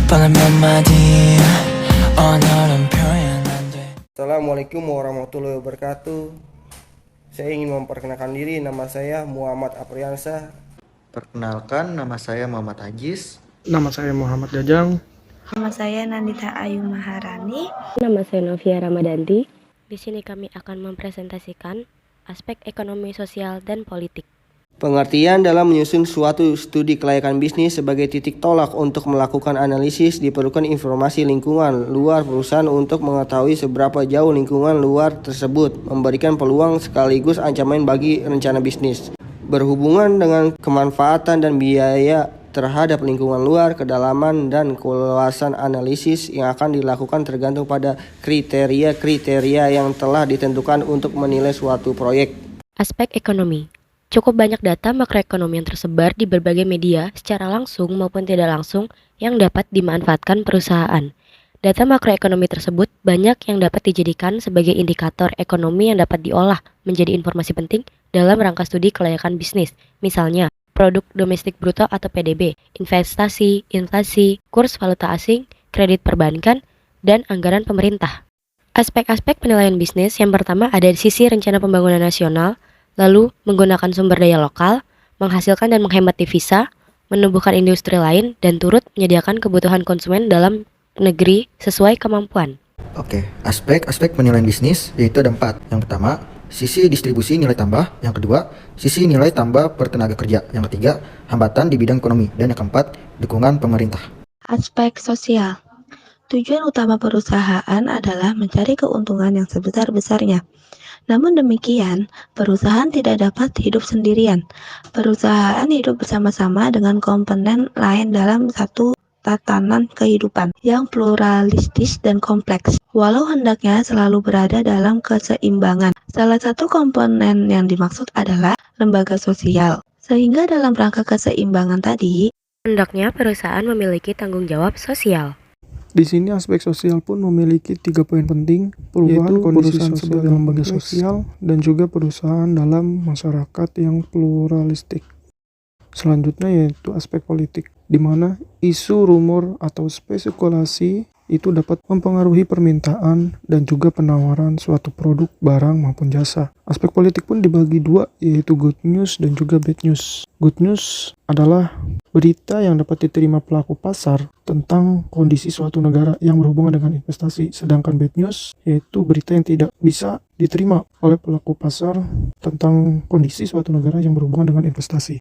뻔한 몇 마디 언어는 표현 안돼. Assalamualaikum warahmatullahi wabarakatuh. Saya ingin memperkenalkan diri, nama saya Muhammad Apriansyah. Perkenalkan, nama saya Muhammad Ajis. Nama saya Muhammad Jajang. Nama saya Nandita Ayu Maharani. Nama saya Novia Ramadanti. Di sini kami akan mempresentasikan aspek ekonomi, sosial, dan politik. Pengertian dalam menyusun suatu studi kelayakan bisnis sebagai titik tolak untuk melakukan analisis, diperlukan informasi lingkungan luar perusahaan untuk mengetahui seberapa jauh lingkungan luar tersebut memberikan peluang sekaligus ancaman bagi rencana bisnis. Berhubungan dengan kemanfaatan dan biaya terhadap lingkungan luar, kedalaman dan keluasan analisis yang akan dilakukan tergantung pada kriteria-kriteria yang telah ditentukan untuk menilai suatu proyek. Aspek ekonomi. Cukup banyak data makroekonomi yang tersebar di berbagai media secara langsung maupun tidak langsung yang dapat dimanfaatkan perusahaan. Data makroekonomi tersebut banyak yang dapat dijadikan sebagai indikator ekonomi yang dapat diolah menjadi informasi penting dalam rangka studi kelayakan bisnis. Misalnya, produk domestik bruto atau PDB, investasi, inflasi, kurs valuta asing, kredit perbankan, dan anggaran pemerintah. Aspek-aspek penilaian bisnis yang pertama ada di sisi rencana pembangunan nasional, lalu menggunakan sumber daya lokal, menghasilkan dan menghemat devisa, menumbuhkan industri lain, dan turut menyediakan kebutuhan konsumen dalam negeri sesuai kemampuan. Oke, aspek-aspek penilaian bisnis yaitu ada 4. Yang pertama, sisi distribusi nilai tambah. Yang kedua, sisi nilai tambah per tenaga kerja. Yang ketiga, hambatan di bidang ekonomi. Dan yang keempat, dukungan pemerintah. Aspek sosial. Tujuan utama perusahaan adalah mencari keuntungan yang sebesar-besarnya. Namun demikian, perusahaan tidak dapat hidup sendirian. Perusahaan hidup bersama-sama dengan komponen lain dalam satu tatanan kehidupan yang pluralistis dan kompleks. Walau hendaknya selalu berada dalam keseimbangan. Salah satu komponen yang dimaksud adalah lembaga sosial. Sehingga dalam rangka keseimbangan tadi, Hendaknya perusahaan memiliki tanggung jawab sosial. Di sini aspek sosial pun memiliki 3 poin penting, perubahan kondisi sebagai lembaga sosial dan juga perusahaan dalam masyarakat yang pluralistik. Selanjutnya yaitu aspek politik, di mana isu, rumor, atau spekulasi itu dapat mempengaruhi permintaan dan juga penawaran suatu produk, barang, maupun jasa. Aspek politik pun dibagi 2, yaitu good news dan juga bad news. Good news adalah berita yang dapat diterima pelaku pasar tentang kondisi suatu negara yang berhubungan dengan investasi. Sedangkan bad news yaitu berita yang tidak bisa diterima oleh pelaku pasar tentang kondisi suatu negara yang berhubungan dengan investasi.